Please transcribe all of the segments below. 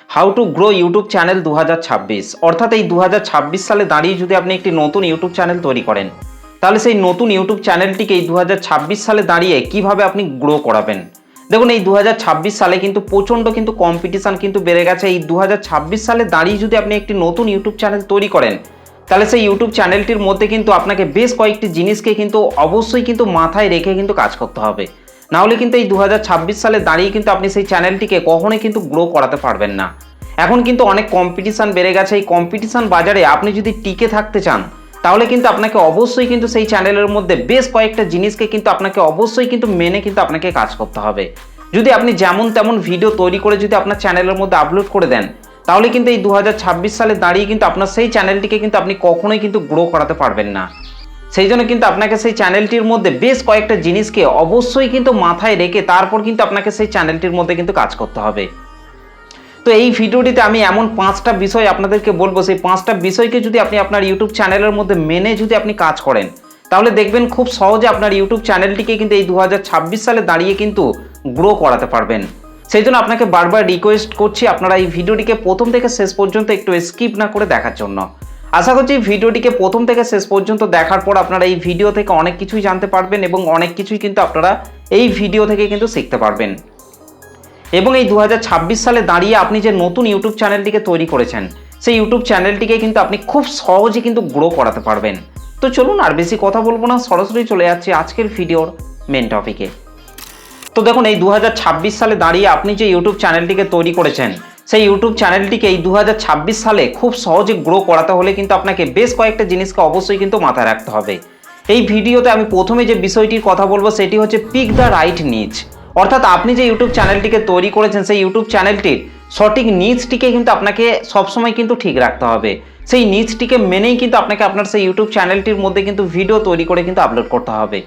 How to grow YouTube channel 2026। অর্থাৎ এই 2026 সালে দাঁড়িয়ে যদি আপনি একটি নতুন ইউটিউব চ্যানেল তৈরি করেন, তাহলে সেই নতুন ইউটিউব চ্যানেলটিকে এই 2026 সালে দাঁড়িয়ে কিভাবে আপনি গ্রো করাবেন। দেখুন, এই 2026 সালে কিন্তু প্রচণ্ড কিন্তু কম্পিটিশান কিন্তু বেড়ে গেছে। এই 2026 সালে দাঁড়িয়ে যদি আপনি একটি নতুন ইউটিউব চ্যানেল তৈরি করেন, তাহলে সেই ইউটিউব চ্যানেলটির মধ্যে কিন্তু আপনাকে বেশ কয়েকটি জিনিসকে কিন্তু অবশ্যই কিন্তু মাথায় রেখে কিন্তু কাজ করতে হবে। নাহলে কিন্তু এই 2026 সালে দাঁড়িয়ে কিন্তু আপনি সেই চ্যানেলটিকে কখনোই কিন্তু গ্রো করাতে পারবেন না। এখন কিন্তু অনেক কম্পিটিশান বেড়ে গেছে। এই কম্পিটিশান বাজারে আপনি যদি টিকে থাকতে চান, তাহলে কিন্তু আপনাকে অবশ্যই কিন্তু সেই চ্যানেলের মধ্যে বেশ কয়েকটা জিনিসকে কিন্তু আপনাকে অবশ্যই কিন্তু মেনে কিন্তু আপনাকে কাজ করতে হবে। যদি আপনি যেমন তেমন ভিডিও তৈরি করে যদি আপনার চ্যানেলের মধ্যে আপলোড করে দেন, তাহলে কিন্তু এই 2026 সালে দাঁড়িয়ে কিন্তু আপনার সেই চ্যানেলটিকে কিন্তু আপনি কখনোই কিন্তু গ্রো করাতে পারবেন না। সেই জন্য কিন্তু আপনাকে সেই চ্যানেলটির মধ্যে বেশ কয়েকটা জিনিসকে অবশ্যই কিন্তু মাথায় রেখে তারপর কিন্তু আপনাকে সেই চ্যানেলটির মধ্যে কিন্তু কাজ করতে হবে। তো এই ভিডিওটিতে আমি এমন 5টা বিষয় আপনাদেরকে বলবো, সেই 5টা বিষয়কে যদি আপনি আপনার ইউটিউব চ্যানেলের মধ্যে মেনে যদি আপনি কাজ করেন, তাহলে দেখবেন খুব সহজে আপনার ইউটিউব চ্যানেলটিকে কিন্তু এই 2026 সালে দাঁড়িয়ে কিন্তু গ্রো করাতে পারবেন। সেই জন্য আপনাকে বারবার রিকোয়েস্ট করছি আপনারা এই ভিডিওটিকে প্রথম থেকে শেষ পর্যন্ত একটু স্কিপ না করে দেখার জন্য। আশা করছি এই ভিডিওটিকে প্রথম থেকে শেষ পর্যন্ত দেখার পর আপনারা এই ভিডিও থেকে অনেক কিছুই জানতে পারবেন এবং অনেক কিছুই কিন্তু আপনারা এই ভিডিও থেকে কিন্তু শিখতে পারবেন। এবং এই 2026 সালে দাঁড়িয়ে আপনি যে নতুন ইউটিউব চ্যানেলটিকে তৈরি করেছেন, সেই ইউটিউব চ্যানেলটিকে কিন্তু আপনি খুব সহজে কিন্তু গ্রো করাতে পারবেন। তো চলুন আর বেশি কথা বলবো না, সরাসরি চলে যাচ্ছি আজকের ভিডিওর মেন টপিকে। তো দেখুন, এই 2026 সালে দাঁড়িয়ে আপনি যে ইউটিউব চ্যানেলটিকে তৈরি করেছেন, সেই ইউটিউব চ্যানেলটিকে এই 2026 সালে খুব সহজে গ্রো করাতে হলে কিন্তু আপনাকে বেশ কয়েকটা জিনিসকে অবশ্যই কিন্তু মাথায় রাখতে হবে। এই ভিডিওতে আমি প্রথমে যে বিষয়টির কথা বলবো সেটি হচ্ছে পিক দ্য রাইট নিচ। অর্থাৎ আপনি যে ইউটিউব চ্যানেলটিকে তৈরি করেছেন, সেই ইউটিউব চ্যানেলটির সঠিক নিচটিকে কিন্তু আপনাকে সবসময় কিন্তু ঠিক রাখতে হবে। সেই নিচটিকে মেনেই কিন্তু আপনাকে আপনার সেই ইউটিউব চ্যানেলটির মধ্যে কিন্তু ভিডিও তৈরি করে কিন্তু আপলোড করতে হবে।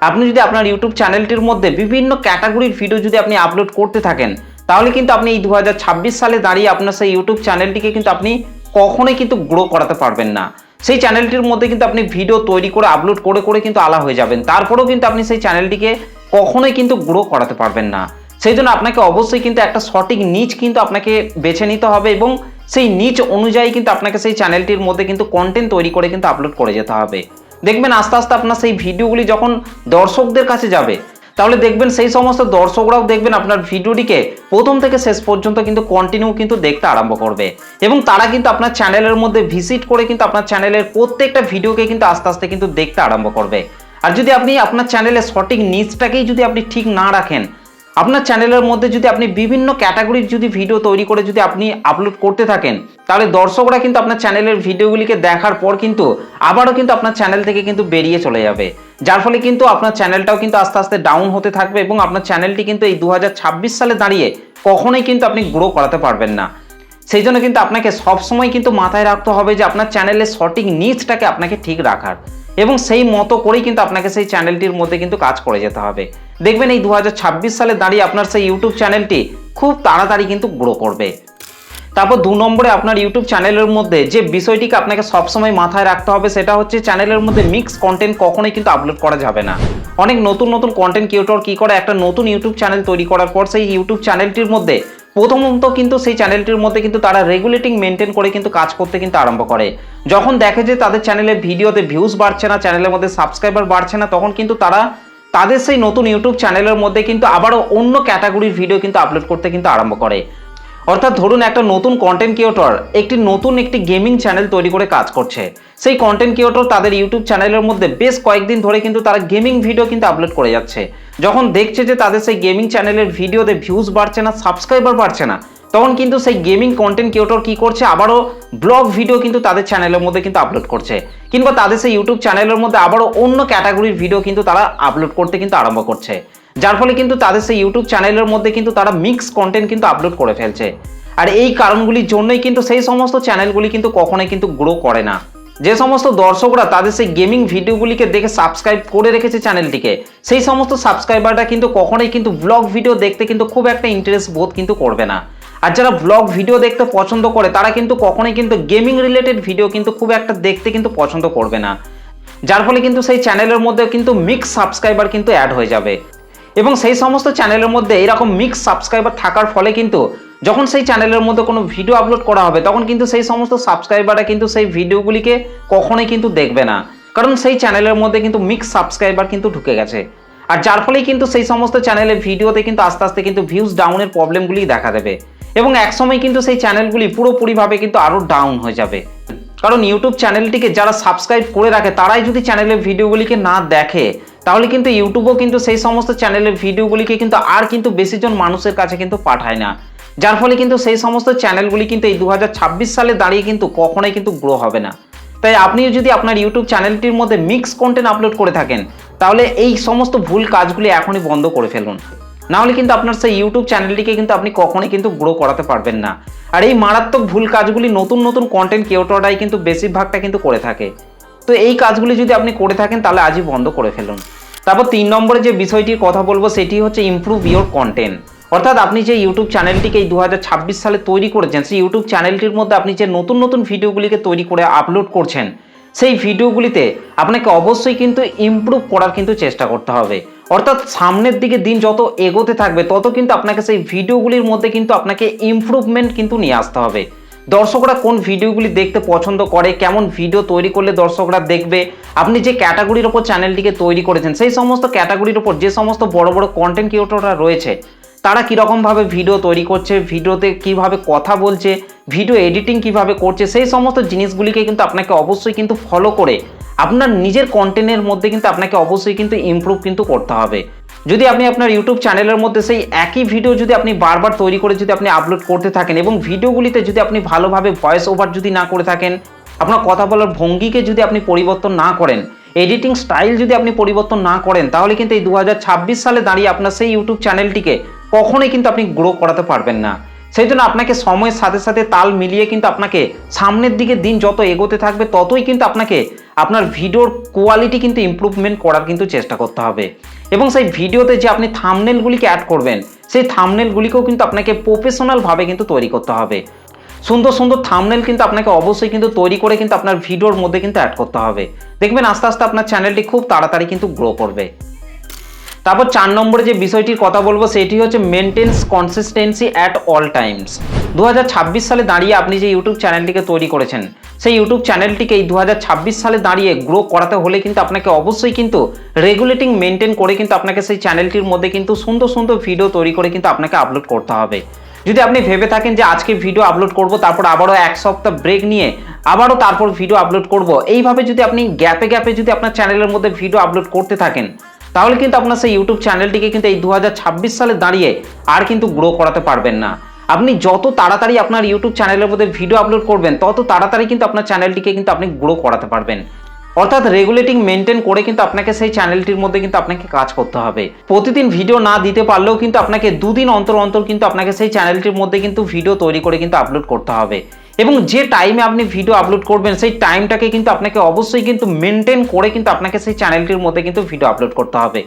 আপনি যদি আপনার ইউটিউব চ্যানেলটির মধ্যে বিভিন্ন ক্যাটাগরির ভিডিও যদি আপনি আপলোড করতে থাকেন, তাহলে কিন্তু আপনি এই 2026 সালে দাঁড়িয়ে আপনার সেই ইউটিউব চ্যানেলটিকে কিন্তু আপনি কখনোই কিন্তু গ্রো করাতে পারবেন না। সেই চ্যানেলটির মধ্যে কিন্তু আপনি ভিডিও তৈরি করে আপলোড করে করে কিন্তু আলা হয়ে যাবেন, তারপরেও কিন্তু আপনি সেই চ্যানেলটিকে কখনোই কিন্তু গ্রো করাতে পারবেন না। সেই জন্য আপনাকে অবশ্যই কিন্তু একটা সঠিক নিচ কিন্তু আপনাকে বেছে নিতে হবে এবং সেই নিচ অনুযায়ী কিন্তু আপনাকে সেই চ্যানেলটির মধ্যে কিন্তু কন্টেন্ট তৈরি করে কিন্তু আপলোড করে যেতে হবে। দেখবেন আস্তে আস্তে আপনার সেই ভিডিওগুলি যখন দর্শকদের কাছে যাবে, তাহলে দেখবেন সেই সমস্ত দর্শকরাও দেখবেন আপনার ভিডিওটিকে প্রথম থেকে শেষ পর্যন্ত কিন্তু কন্টিনিউ কিন্তু দেখতে আরম্ভ করবে এবং তারা কিন্তু আপনার চ্যানেলের মধ্যে ভিজিট করে কিন্তু আপনার চ্যানেলের প্রত্যেকটা ভিডিওকে কিন্তু আস্তে আস্তে কিন্তু দেখতে আরম্ভ করবে। আর যদি আপনি আপনার চ্যানেলের সঠিক নিচটাকেই যদি আপনি ঠিক না রাখেন, আপনার চ্যানেলের মধ্যে যদি আপনি বিভিন্ন ক্যাটাগরির যদি ভিডিও তৈরি করে যদি আপনি আপলোড করতে থাকেন, তাহলে দর্শকরা কিন্তু আপনার চ্যানেলের ভিডিওগুলিকে দেখার পর কিন্তু আবারও কিন্তু আপনার চ্যানেল থেকে কিন্তু বেরিয়ে চলে যাবে, যার ফলে কিন্তু আপনার চ্যানেলটাও কিন্তু আস্তে আস্তে ডাউন হতে থাকবে এবং আপনার চ্যানেলটি কিন্তু এই 2026 সালে দাঁড়িয়ে কখনোই কিন্তু আপনি গ্রো করাতে পারবেন না। সেই জন্য কিন্তু আপনাকে সবসময় কিন্তু মাথায় রাখতে হবে যে আপনার চ্যানেলের সঠিক নিচটাকে আপনাকে ঠিক রাখার এবং সেই মতো করেই কিন্তু আপনাকে সেই চ্যানেলটির মধ্যে কিন্তু কাজ করে যেতে হবে। দেখবেন এই 2026 সালে দাঁড়িয়ে আপনার সেই ইউটিউব চ্যানেলটি খুব তাড়াতাড়ি কিন্তু গ্রো করবে। তারপর 2 নম্বরে আপনার ইউটিউব চ্যানেলের মধ্যে যে বিষয়টিকে আপনাকে সবসময় মাথায় রাখতে হবে সেটা হচ্ছে চ্যানেলের মধ্যে মিক্স কন্টেন্ট কখনোই কিন্তু আপলোড করা যাবে না। অনেক নতুন নতুন কন্টেন্ট ক্রিয়েটর কি করে, একটা নতুন ইউটিউব চ্যানেল তৈরি করার পর সেই ইউটিউব চ্যানেলটির মধ্যে প্রথমত কিন্তু সেই চ্যানেলটির মধ্যে কিন্তু তারা রেগুলেটিং মেনটেন করে কিন্তু কাজ করতে কিন্তু আরম্ভ করে। যখন দেখে যে তাদের চ্যানেলের ভিডিওতে ভিউজ বাড়ছে না, চ্যানেলের মধ্যে সাবস্ক্রাইবার বাড়ছে না, তখন কিন্তু তারা তাদের সেই নতুন ইউটিউব চ্যানেলের মধ্যে কিন্তু আবারও অন্য ক্যাটাগরির ভিডিও কিন্তু আপলোড করতে কিন্তু আরম্ভ করে। অর্থাৎ ধরুন একটা নতুন কন্টেন্ট ক্রিয়েটর একটি গেমিং চ্যানেল তৈরি করে কাজ করছে। সেই কন্টেন্ট ক্রিয়েটর তাদের ইউটিউব চ্যানেলের মধ্যে বেশ কয়েকদিন ধরে কিন্তু তারা গেমিং ভিডিও কিন্তু আপলোড করে যাচ্ছে। যখন দেখছে যে তাদের সেই গেমিং চ্যানেলের ভিডিওতে ভিউজ বাড়ছে না, সাবস্ক্রাইবার বাড়ছে না, তখন কিন্তু সেই গেমিং কন্টেন্ট ক্রিয়েটর কি করছে, আবারও ব্লগ ভিডিও কিন্তু তাদের চ্যানেলের মধ্যে কিন্তু আপলোড করছে, কিংবা তাদের সেই ইউটিউব চ্যানেলের মধ্যে আবারও অন্য ক্যাটাগরির ভিডিও কিন্তু তারা আপলোড করতে কিন্তু আরম্ভ করছে, যার ফলে কিন্তু তাদের সেই ইউটিউব চ্যানেলের মধ্যে কিন্তু তারা মিক্স কন্টেন্ট কিন্তু আপলোড করে ফেলছে। আর এই কারণগুলির জন্যই কিন্তু সেই সমস্ত চ্যানেলগুলি কিন্তু কখনোই কিন্তু গ্রো করে না। যে সমস্ত দর্শকরা তাদের সেই গেমিং ভিডিওগুলিকে দেখে সাবস্ক্রাইব করে রেখেছে চ্যানেলটিকে, সেই সমস্ত সাবস্ক্রাইবাররা কিন্তু কখনোই কিন্তু ব্লগ ভিডিও দেখতে কিন্তু খুব একটা ইন্টারেস্ট বোধ কিন্তু করবে না। আর যারা ব্লগ ভিডিও দেখতে পছন্দ করে তারা কিন্তু কখনোই কিন্তু গেমিং রিলেটেড ভিডিও কিন্তু খুব একটা দেখতে কিন্তু পছন্দ করবে না, যার ফলে কিন্তু সেই চ্যানেলের মধ্যে কিন্তু মিক্স সাবস্ক্রাইবার কিন্তু অ্যাড হয়ে যাবে এবং সেই সমস্ত চ্যানেলের মধ্যে এরকম মিক্স সাবস্ক্রাইবার থাকার ফলে কিন্তু যখন সেই চ্যানেলের মধ্যে কোনো ভিডিও আপলোড করা হবে তখন কিন্তু সেই সমস্ত সাবস্ক্রাইবাররা কিন্তু সেই ভিডিওগুলিকে কখনোই কিন্তু দেখবে না, কারণ সেই চ্যানেলের মধ্যে কিন্তু মিক্স সাবস্ক্রাইবার কিন্তু ঢুকে গেছে। আর যার ফলেই কিন্তু সেই সমস্ত চ্যানেলের ভিডিওতে কিন্তু আস্তে আস্তে কিন্তু ভিউজ ডাউনের প্রবলেমগুলি দেখা দেবে এবং একসময় কিন্তু সেই চ্যানেলগুলি পুরোপুরিভাবে কিন্তু আরও ডাউন হয়ে যাবে। কারণ ইউটিউব চ্যানেলটিকে যারা সাবস্ক্রাইব করে রাখে তারাই যদি চ্যানেলের ভিডিওগুলিকে না দেখে তাহলে কিন্তু ইউটিউবও কিন্তু সেই সমস্ত চ্যানেলের ভিডিওগুলিকে কিন্তু আর কিন্তু বেশিজন মানুষের কাছে কিন্তু পাঠায় না, যার ফলে কিন্তু সেই সমস্ত চ্যানেলগুলি কিন্তু এই 2026 সালে দাঁড়িয়ে কিন্তু কখনোই কিন্তু গ্রো হবে না। তাই আপনিও যদি আপনার ইউটিউব চ্যানেলটির মধ্যে মিক্স কন্টেন্ট আপলোড করে থাকেন তাহলে এই সমস্ত ভুল কাজগুলি এখনই বন্ধ করে ফেলুন, না হলে কিন্তু আপনার সেই ইউটিউব চ্যানেলটিকে কিন্তু আপনি কখনোই কিন্তু গ্রো করাতে পারবেন না। আর এই মারাত্মক ভুল কাজগুলি নতুন নতুন কন্টেন্ট ক্রিয়েটররাই কিন্তু বেশিরভাগটা কিন্তু করে থাকে। তো এই কাজগুলি যদি আপনি করে থাকেন তাহলে আজই বন্ধ করে ফেলুন। তারপর 3 নম্বরে যে বিষয়টির কথা বলবো সেটি হচ্ছে ইমপ্রুভ ইওর কন্টেন্ট। অর্থাৎ আপনি যে ইউটিউব চ্যানেলটিকে এই 2026 সালে তৈরি করেছেন সেই ইউটিউব চ্যানেলটির মধ্যে আপনি যে নতুন নতুন ভিডিওগুলিকে তৈরি করে আপলোড করছেন সেই ভিডিওগুলিতে আপনাকে অবশ্যই কিন্তু ইমপ্রুভ করার কিন্তু চেষ্টা করতে হবে। অর্থাৎ সামনের দিকে দিন যত এগোতে থাকবে তত কিন্তু আপনাকে সেই ভিডিওগুলির মধ্যে কিন্তু আপনাকে ইমপ্রুভমেন্ট কিন্তু নিয়ে আসতে হবে। দর্শকরা কোন ভিডিওগুলি দেখতে পছন্দ করে, কেমন ভিডিও তৈরি করলে দর্শকরা দেখবে, আপনি যে ক্যাটাগরির ওপর চ্যানেলটিকে তৈরি করেছেন সেই সমস্ত ক্যাটাগরির ওপর যে সমস্ত বড় বড় কন্টেন্ট ক্রিয়েটররা রয়েছে তারা কীরকমভাবে ভিডিও তৈরি করছে, ভিডিওতে কিভাবে কথা বলছে, ভিডিও এডিটিং কিভাবে করছে, সেই সমস্ত জিনিসগুলিকে কিন্তু আপনাকে অবশ্যই কিন্তু ফলো করে আপনার নিজের কন্টেন্টের মধ্যে কিন্তু আপনাকে অবশ্যই কিন্তু ইমপ্রুভ কিন্তু করতে হবে। যদি আপনি আপনার ইউটিউব চ্যানেলের মধ্যে সেই একই ভিডিও যদি আপনি বারবার তৈরি করে যদি আপনি আপলোড করতে থাকেন এবং ভিডিওগুলিতে যদি আপনি ভালোভাবে ভয়েস ওভার যদি না করে থাকেন, আপনার কথা বলার ভঙ্গিকে যদি আপনি পরিবর্তন না করেন, এডিটিং স্টাইল যদি আপনি পরিবর্তন না করেন তাহলে কিন্তু এই 2026 সালে দাঁড়িয়ে আপনার সেই ইউটিউব চ্যানেলটিকে কখনোই কিন্তু আপনি গ্রো করাতে পারবেন না। সেই জন্য আপনাকে সময়ের সাথে সাথে তাল মিলিয়ে কিন্তু আপনাকে সামনের দিকে দিন যত এগোতে থাকবে ততই কিন্তু আপনাকে আপনার ভিডিওর কোয়ালিটি কিন্তু ইমপ্রুভমেন্ট করার কিন্তু চেষ্টা করতে হবে এবং সেই ভিডিওতে যে আপনি থাম্বনেলগুলিকে অ্যাড করবেন সেই থাম্বনেলগুলিকেও কিন্তু আপনাকে প্রফেশনালভাবে কিন্তু তৈরি করতে হবে। সুন্দর সুন্দর থাম্বনেল কিন্তু আপনাকে অবশ্যই কিন্তু তৈরি করে কিন্তু আপনার ভিডিওর মধ্যে কিন্তু অ্যাড করতে হবে। দেখবেন আস্তে আস্তে আপনার চ্যানেলটি খুব তাড়াতাড়ি কিন্তু গ্রো করবে। তারপর 4 নম্বরে যে বিষয়টির কথা বলবো সেটি হচ্ছে maintains consistency at all times. 2026 সালে দাঁড়িয়ে আপনি যে ইউটিউব চ্যানেলটিকে তৈরি করেছেন সেই ইউটিউব চ্যানেলটিকে এই 2026 সালে দাঁড়িয়ে গ্রো করাতে হলে কিন্তু আপনাকে অবশ্যই কিন্তু রেগুলেটিং মেনটেন করে কিন্তু আপনাকে সেই চ্যানেলটির মধ্যে কিন্তু সুন্দর সুন্দর ভিডিও তৈরি করে কিন্তু আপনাকে আপলোড করতে হবে। যদি আপনি ভেবে থাকেন যে আজকে ভিডিও আপলোড করব তারপর আবারও 1 সপ্তাহ ব্রেক নিয়ে আবারও তারপর ভিডিও আপলোড করব, এইভাবে যদি আপনি গ্যাপে গ্যাপে যদি আপনার চ্যানেলের মধ্যে ভিডিও আপলোড করতে থাকেন তাহলে কিন্তু আপনার সেই ইউটিউব চ্যানেলটিকে কিন্তু এই 2026 সালে দাঁড়িয়ে আর কিন্তু গ্রো করাতে পারবেন না। আপনি যত তাড়াতাড়ি আপনার ইউটিউব চ্যানেলের মধ্যে ভিডিও আপলোড করবেন তত তাড়াতাড়ি কিন্তু আপনার চ্যানেলটিকে কিন্তু আপনি গ্রো করাতে পারবেন। অর্থাৎ রেগুলেটিং মেনটেন করে কিন্তু আপনাকে সেই চ্যানেলটির মধ্যে কিন্তু আপনাকে কাজ করতে হবে। প্রতিদিন ভিডিও না দিতে পারলেও কিন্তু আপনাকে 2 দিন অন্তর অন্তর কিন্তু আপনাকে সেই চ্যানেলটির মধ্যে কিন্তু ভিডিও তৈরি করে কিন্তু আপলোড করতে হবে এবং যে টাইমে আপনি ভিডিও আপলোড করবেন সেই টাইমটাকে কিন্তু আপনাকে অবশ্যই কিন্তু মেনটেন করে কিন্তু আপনাকে সেই চ্যানেলটির মধ্যে কিন্তু ভিডিও আপলোড করতে হবে।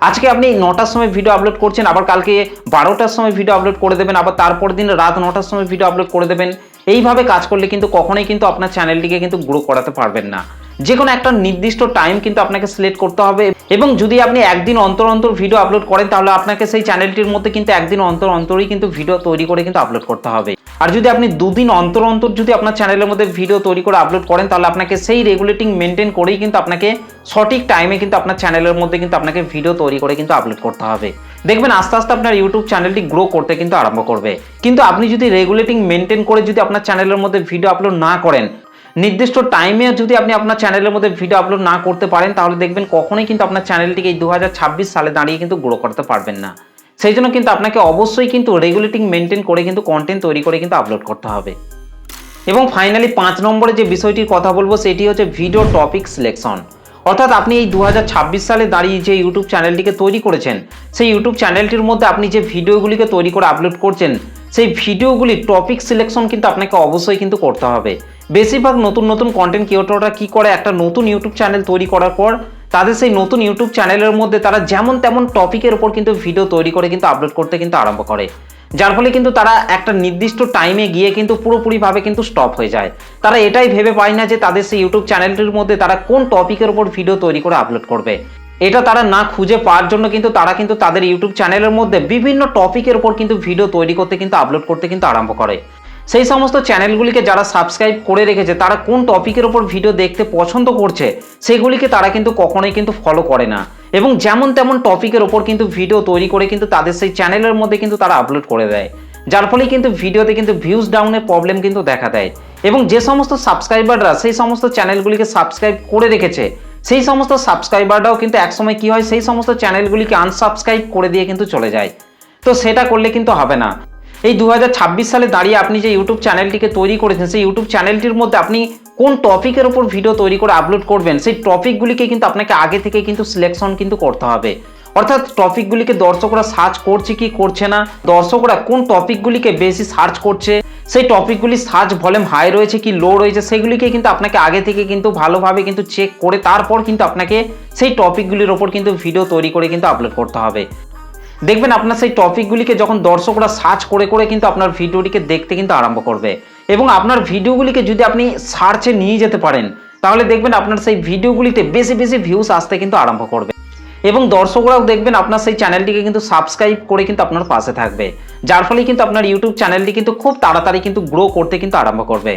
আজকে আপনি 9টার সময় ভিডিও আপলোড করছেন, আবার কালকে 12টার সময় ভিডিও আপলোড করে দেবেন, আবার তারপর দিন রাত 9টার সময় ভিডিও আপলোড করে দেবেন। এইভাবে কাজ করলে কিন্তু কখনোই কিন্তু আপনার চ্যানেলটিকে কিন্তু গ্রো করাতে পারবেন না। যে কোনো একটা নির্দিষ্ট টাইম কিন্তু আপনাকে সিলেক্ট করতে হবে এবং যদি আপনি একদিন অন্তর অন্তর ভিডিও আপলোড করেন তাহলে আপনাকে সেই চ্যানেলটির মধ্যে কিন্তু একদিন অন্তর অন্তরই কিন্তু ভিডিও তৈরি করে কিন্তু আপলোড করতে হবে। আর যদি আপনি 2 দিন অন্তর অন্তর যদি আপনার চ্যানেলের মধ্যে ভিডিও তৈরি করে আপলোড করেন তাহলে আপনাকে সেই রেগুলেটিং মেনটেন করেই কিন্তু আপনাকে সঠিক টাইমে কিন্তু আপনার চ্যানেলের মধ্যে কিন্তু আপনাকে ভিডিও তৈরি করে কিন্তু আপলোড করতে হবে। দেখবেন আস্তে আস্তে আপনার ইউটিউব চ্যানেলটি গ্রো করতে কিন্তু আরম্ভ করবে। কিন্তু আপনি যদি রেগুলেটিং মেনটেন করে যদি আপনার চ্যানেলের মধ্যে ভিডিও আপলোড না করেন, নির্দিষ্ট টাইমে যদি আপনি আপনার চ্যানেলের মধ্যে ভিডিও আপলোড না করতে পারেন তাহলে দেখবেন কখনোই কিন্তু আপনার চ্যানেলটিকে এই 2026 সালে দাঁড়িয়ে কিন্তু গ্রো করতে পারবেন না। সেই জন্য কিন্তু আপনাকে অবশ্যই কিন্তু রেগুলেটিং মেনটেন করে কিন্তু কন্টেন্ট তৈরি করে কিন্তু আপলোড করতে হবে। এবং ফাইনালি 5 নম্বরে যে বিষয়টির কথা বলবো সেটি হচ্ছে ভিডিও টপিক সিলেকশন। অর্থাৎ আপনি এই 2026 সালে দাঁড়িয়ে যে ইউটিউব চ্যানেলটিকে তৈরি করেছেন সেই ইউটিউব চ্যানেলটির মধ্যে আপনি যে ভিডিওগুলিকে তৈরি করে আপলোড করছেন সেই ভিডিওগুলি টপিক সিলেকশন কিন্তু আপনাকে অবশ্যই কিন্তু করতে হবে। বেশিরভাগ নতুন নতুন কন্টেন্ট ক্রিয়েটররা কি করে, একটা নতুন ইউটিউব চ্যানেল তৈরি করার পর তাদের সেই নতুন ইউটিউব চ্যানেলের মধ্যে তারা যেমন তেমন টপিকের উপর কিন্তু ভিডিও তৈরি করে কিন্তু আপলোড করতে কিন্তু আরম্ভ করে, যার ফলে কিন্তু তারা একটা নির্দিষ্ট টাইমে গিয়ে কিন্তু পুরোপুরিভাবে কিন্তু স্টপ হয়ে যায়। তারা এটাই ভেবে পায় না যে তাদের সেই ইউটিউব চ্যানেলটির মধ্যে তারা কোন টপিকের উপর ভিডিও তৈরি করে আপলোড করবে। এটা তারা না খুঁজে পাওয়ার জন্য কিন্তু তারা কিন্তু তাদের ইউটিউব চ্যানেলের মধ্যে বিভিন্ন টপিকের উপর কিন্তু ভিডিও তৈরি করতে কিন্তু আপলোড করতে কিন্তু আরম্ভ করে। সেই সমস্ত চ্যানেলগুলিকে যারা সাবস্ক্রাইব করে রেখেছে তারা কোন টপিকের উপর ভিডিও দেখতে পছন্দ করছে সেগুলিকে তারা কিন্তু কখনোই কিন্তু ফলো করে না এবং যেমন তেমন টপিকের ওপর কিন্তু ভিডিও তৈরি করে কিন্তু তাদের সেই চ্যানেলের মধ্যে কিন্তু তারা আপলোড করে দেয়, যার ফলে কিন্তু ভিডিওতে কিন্তু ভিউজ ডাউনের প্রবলেম কিন্তু দেখা দেয়। এবং যে সমস্ত সাবস্ক্রাইবাররা সেই সমস্ত চ্যানেলগুলিকে সাবস্ক্রাইব করে রেখেছে সেই সমস্ত সাবস্ক্রাইবাররাও কিন্তু একসময় কি হয়, সেই সমস্ত চ্যানেলগুলিকে আনসাবস্ক্রাইব করে দিয়ে কিন্তু চলে যায়। তো সেটা করলে কিন্তু হবে না। এই 2026 সালে দাঁড়িয়ে আপনি যে ইউটিউব চ্যানেলটিকে তৈরি করেছেন সেই ইউটিউব চ্যানেলটির মধ্যে আপনি কোন টপিকের উপর ভিডিও তৈরি করে আপলোড করবেন সেই টপিকগুলিকে কিন্তু আপনাকে আগে থেকে কিন্তু সিলেকশন কিন্তু করতে হবে। অর্থাৎ টপিকগুলিকে দর্শকরা সার্চ করছে কি করছে না, দর্শকরা কোন টপিকগুলিকে বেশি সার্চ করছে, সেই টপিকগুলি সার্চ ভলিউম হাই রয়েছে কি লো রয়েছে সেগুলিকে কিন্তু আপনাকে আগে থেকে কিন্তু ভালোভাবে কিন্তু চেক করে তারপর কিন্তু আপনাকে সেই টপিকগুলির ওপর কিন্তু ভিডিও তৈরি করে কিন্তু আপলোড করতে হবে। দেখবেন আপনার সেই টপিকগুলিকে যখন দর্শকরা সার্চ করে করে কিন্তু আপনার ভিডিওটিকে দেখতে কিন্তু আরম্ভ করবে এবং আপনার ভিডিওগুলিকে যদি আপনি সার্চে নিয়ে যেতে পারেন তাহলে দেখবেন আপনার সেই ভিডিওগুলিতে বেশি বেশি ভিউজ আসতে কিন্তু আরম্ভ করবে এবং দর্শকরাও দেখবেন আপনার সেই চ্যানেলটিকে কিন্তু সাবস্ক্রাইব করে কিন্তু আপনার পাশে থাকবে, যার ফলে কিন্তু আপনার ইউটিউব চ্যানেলটি কিন্তু খুব তাড়াতাড়ি কিন্তু গ্রো করতে কিন্তু আরম্ভ করবে।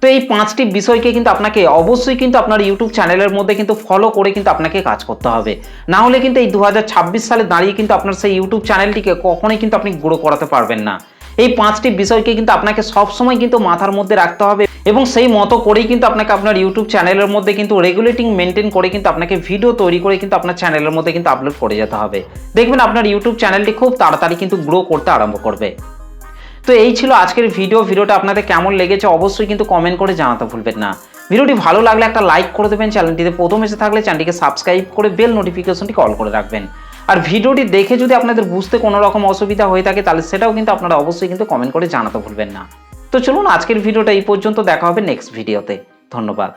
তো এই 5টি বিষয়কে কিন্তু আপনাকে অবশ্যই কিন্তু আপনার ইউটিউব চ্যানেলের মধ্যে কিন্তু ফলো করে কিন্তু আপনাকে কাজ করতে হবে, না হলে কিন্তু এই 2026 সালে দাঁড়িয়ে কিন্তু আপনার সেই ইউটিউব চ্যানেলটিকে কখনোই কিন্তু আপনি গ্রো করাতে পারবেন না। এই 5টি বিষয়কে কিন্তু আপনাকে সবসময় কিন্তু মাথার মধ্যে রাখতে হবে এবং সেই মতো করেই কিন্তু আপনাকে আপনার ইউটিউব চ্যানেলের মধ্যে কিন্তু রেগুলেটিং মেনটেন করে কিন্তু আপনাকে ভিডিও তৈরি করে কিন্তু আপনার চ্যানেলের মধ্যে কিন্তু আপলোড করে যেতে হবে। দেখবেন আপনার ইউটিউব চ্যানেলটি খুব তাড়াতাড়ি কিন্তু গ্রো করতে আরম্ভ করবে। তো এই ছিল আজকের ভিডিওটা আপনাদের কেমন লেগেছে অবশ্যই কিন্তু কমেন্ট করে জানাতে ভুলবেন না। ভিডিওটি ভালো লাগলে একটা লাইক করে দেবেন, চ্যানেলটিতে প্রথম এসে থাকলে চ্যানেলটিকে সাবস্ক্রাইব করে বেল নোটিফিকেশনটি অল করে রাখবেন। আর ভিডিওটি দেখে যদি আপনাদের বুঝতে কোনো রকম অসুবিধা হয়ে থাকে তাহলে সেটাও কিন্তু আপনারা অবশ্যই কিন্তু কমেন্ট করে জানাতে ভুলবেন না। তো চলুন আজকের ভিডিওটা এই পর্যন্ত, দেখা হবে নেক্সট ভিডিওতে। ধন্যবাদ।